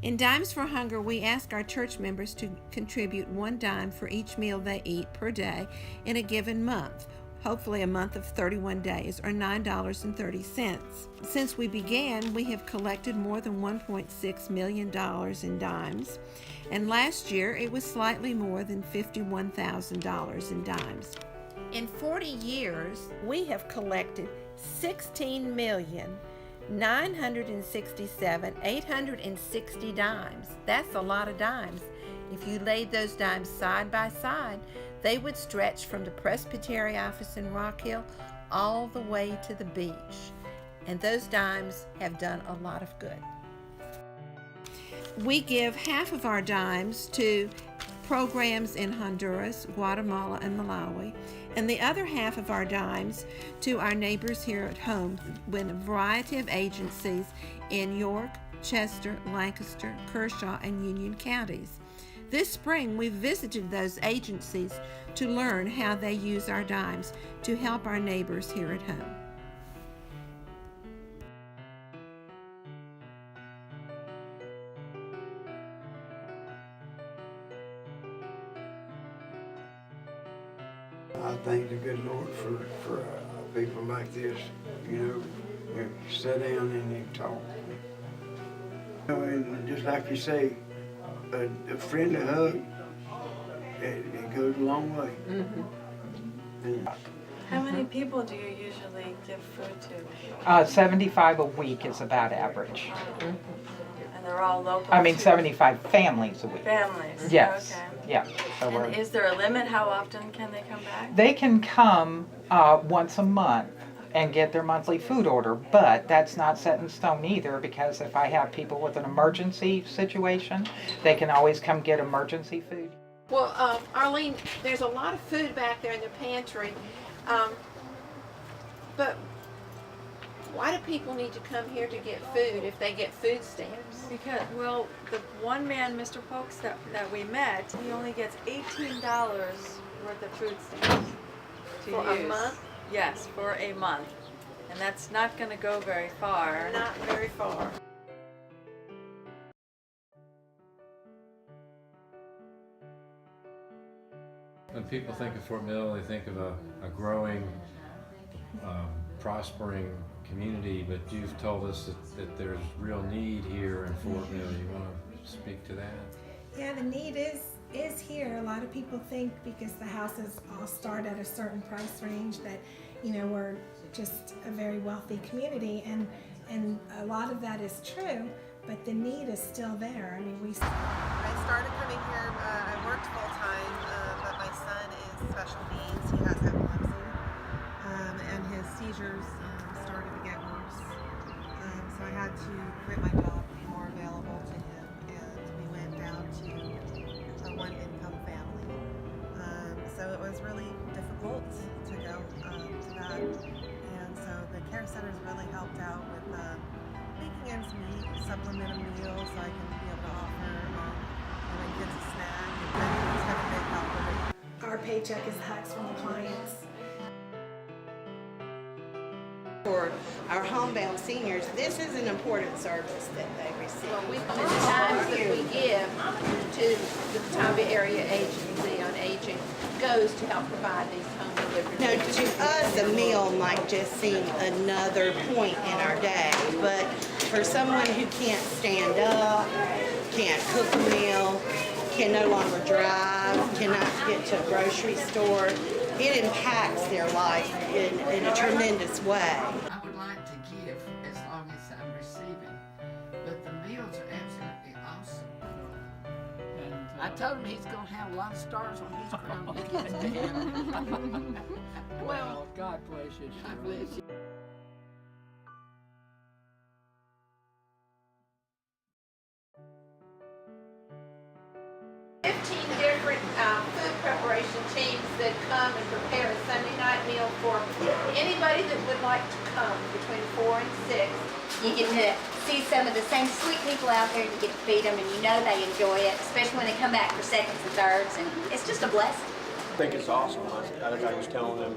In Dimes for Hunger, we ask our church members to contribute 1 dime for each meal they eat per day in a given month, hopefully a month of 31 days, or $9.30. Since we began, we have collected more than $1.6 million in dimes, and last year it was slightly more than $51,000 in dimes. In 40 years, we have collected 16,967,860 dimes. That's a lot of dimes. If you laid those dimes side by side, they would stretch from the Presbytery office in Rock Hill all the way to the beach. And those dimes have done a lot of good. We give half of our dimes to programs in Honduras, Guatemala, and Malawi, and the other half of our dimes to our neighbors here at home with a variety of agencies in York, Chester, Lancaster, Kershaw, and Union counties. This spring, we visited those agencies to learn how they use our dimes to help our neighbors here at home. I thank the good Lord for people like this, you sit down and you talk. And just like you say, a friendly hug, it goes a long way. Mm-hmm. How many people do you usually give food to? 75 a week is about average. And they're all local? 75 families a week. Families? Yes. Okay. Yeah. So And is there a limit? How often can they come back? they can come once a month and get their monthly food order, but that's not set in stone either, because if I have people with an emergency situation, they can always come get emergency food. Well, Arlene, there's a lot of food back there in the pantry, but why do people need to come here to get food if they get food stamps? Because, well, the one man, Mr. Polks, that we met, he only gets $18 worth of food stamps to For use. a month? Yes, for a month. And that's not going to go very far. Not very far. When people think of Fort Mill, they think of a growing, prospering community, but you've told us that there's real need here in Fort Mill. You want to speak to that? Yeah, the need is here. A lot of people think because the houses all start at a certain price range that, we're just a very wealthy community, and a lot of that is true, but the need is still there. I started coming here, I worked full time, but my son is special needs. He has epilepsy, and his seizures started to get worse. So I had to quit my job to be more available to him, and we went down to a one-income family. So it was really difficult to go to that, and so the care centers really helped out with making ends meet, supplement a meal so I can be able to offer my kids a snack. It's been a big help with it. Our paycheck is hugs from the clients. For our homebound seniors, this is an important service that they receive. Well, the dimes that we give to the Catawba Area Agency on Aging goes to help provide these home delivered Now, meals. to us, a meal might just seem another point in our day, but for someone who can't stand up, can't cook a meal, can no longer drive, cannot get to a grocery store, it impacts their life in a tremendous way. I would like to give as long as I'm receiving, but the meals are absolutely awesome. I told him he's going to have a lot of stars on his crown when he gets to heaven. Well, God bless you. God bless you. Different food preparation teams that come and prepare a Sunday night meal for anybody that would like to come between 4 and 6. You get to see some of the same sweet people out there. You get to feed them, and you know they enjoy it, especially when they come back for seconds and thirds, and it's just a blessing. I think it's awesome. I was telling them,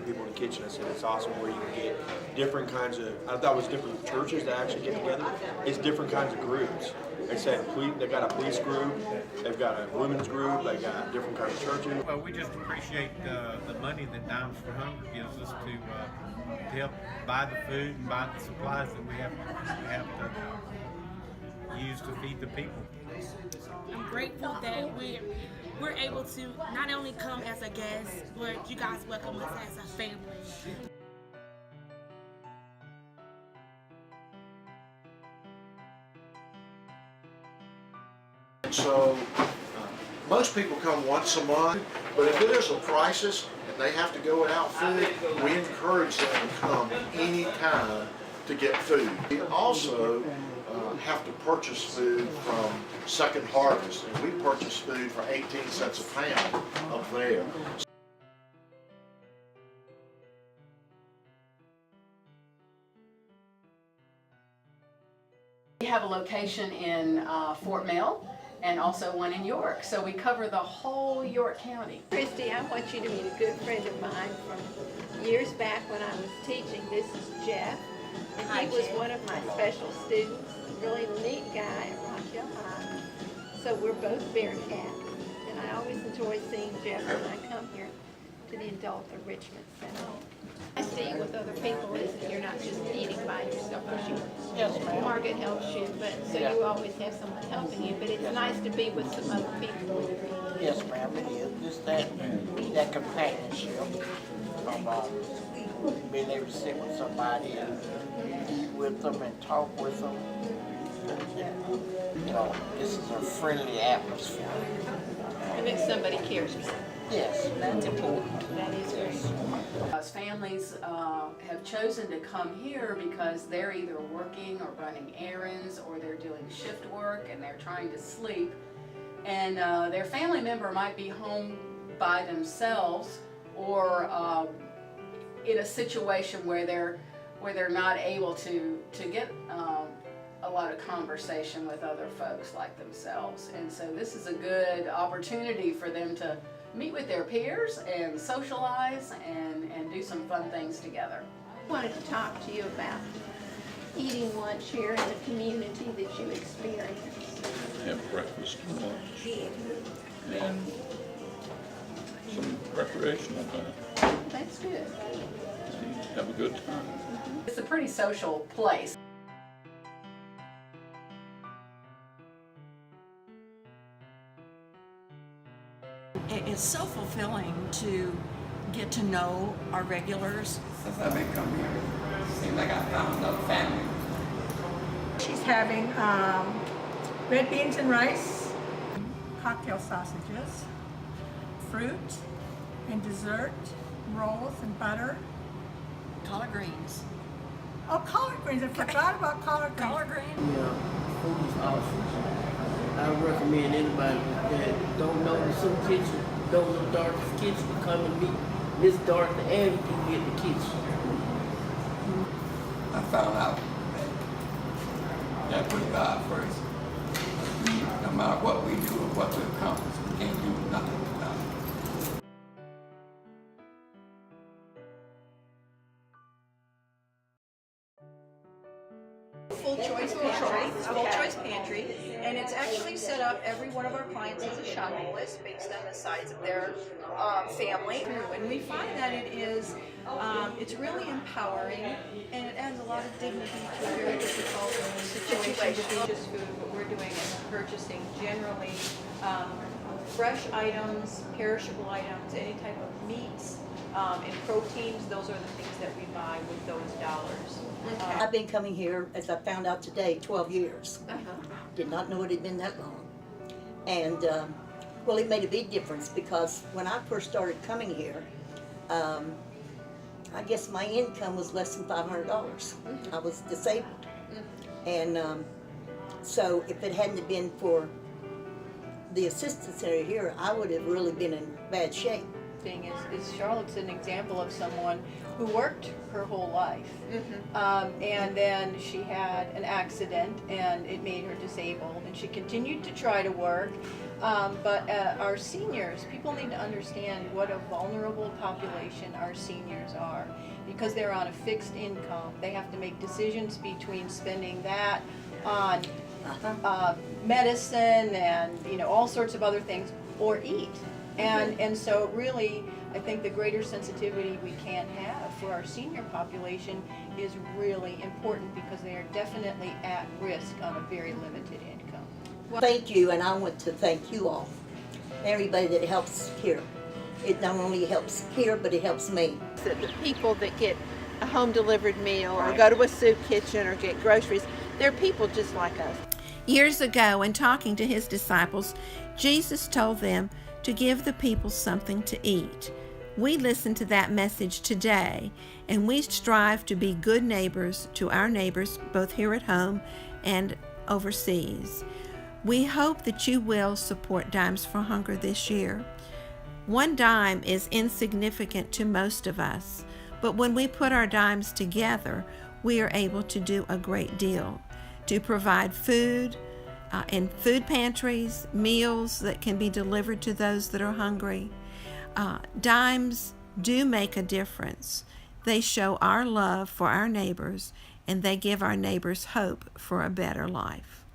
people in the kitchen, I said it's awesome where you can get different kinds of, I thought it was different churches that actually get together. It's different kinds of groups. They said they got a police group, they've got a women's group, they got different kinds of churches. Well, we just appreciate the money that Dimes for Hunger gives us to help buy the food and buy the supplies that we have to use to feed the people. I'm grateful that we're able to not only come as a guest, but you guys welcome us as a family. So most people come once a month, but if there's a crisis and they have to go without food, we encourage them to come anytime to get food. We also have to purchase food from Second Harvest, and we purchase food for 18 cents a pound up there. We have a location in Fort Mill and also one in York, so we cover the whole York County. Christy, I want you to meet a good friend of mine from years back when I was teaching. This is Jeff, and he was one of my special students. Really neat guy at Rock Hill High. So we're both Bearcats, and I always enjoy seeing Jeff when I come here to the Adult Enrichment Center. I see with other people is that you're not just eating by yourself. Yes, ma'am. Margaret helps you, but so you always have someone helping you. But it's nice to be with some other people. Yes, ma'am, it is. Just that companionship of being able to sit with somebody and eat with them and talk with them. You know, this is a friendly atmosphere. And that somebody cares for you. Yes, that's important. That is very important. Families have chosen to come here because they're either working or running errands, or they're doing shift work and they're trying to sleep. And their family member might be home by themselves, or in a situation where they're not able to get a lot of conversation with other folks like themselves. And so this is a good opportunity for them to meet with their peers and socialize and do some fun things together. I wanted to talk to you about eating lunch here in the community that you experience. Have breakfast and lunch and some recreational time. That's good. Have a good time. It's a pretty social place. It's so fulfilling to get to know our regulars. Since I've been coming here, it seems like I found another family. She's having red beans and rice, cocktail sausages, fruit and dessert, rolls and butter. Collard greens. Oh, collard greens, I forgot about collard greens. Collard greens? Yeah, food is awesome. I recommend anybody that don't know the soup kitchen, don't know Dorothy's kitchen, to come and meet Miss Dorothy and you can get the kitchen. I found out that put God first. No matter what we do or what we accomplish, we can't do nothing without it. Full choice pantry. It's full choice pantry, and it's actually set up. Every one of our clients has a shopping list based on the size of their family, and we find that it's really empowering, and it adds a lot of dignity to a very difficult situation. Just food. What we're doing is purchasing generally fresh items, perishable items, any type of meats, and proteins. Those are the things that we buy with those dollars. I've been coming here, as I found out today, 12 years. Did not know it had been that long. And, well, it made a big difference because when I first started coming here, I guess my income was less than $500. I was disabled. And so if it hadn't been for the assistance area here, I would have really been in bad shape. Thing is Charlotte's an example of someone who worked her whole life, and then she had an accident and it made her disabled, and she continued to try to work, but our seniors, people need to understand what a vulnerable population our seniors are, because they're on a fixed income. They have to make decisions between spending that on medicine and, you know, all sorts of other things, or eat. And so really, I think the greater sensitivity we can have for our senior population is really important because they are definitely at risk on a very limited income. Thank you, and I want to thank you all, everybody that helps here. It not only helps here, but it helps me. The people that get a home delivered meal or go to a soup kitchen or get groceries, they're people just like us. Years ago, in talking to his disciples, Jesus told them to give the people something to eat. We listen to that message today, and we strive to be good neighbors to our neighbors, both here at home and overseas. We hope that you will support Dimes for Hunger this year. One dime is insignificant to most of us, but when we put our dimes together, we are able to do a great deal to provide food in food pantries, meals that can be delivered to those that are hungry. Dimes do make a difference. They show our love for our neighbors, and they give our neighbors hope for a better life.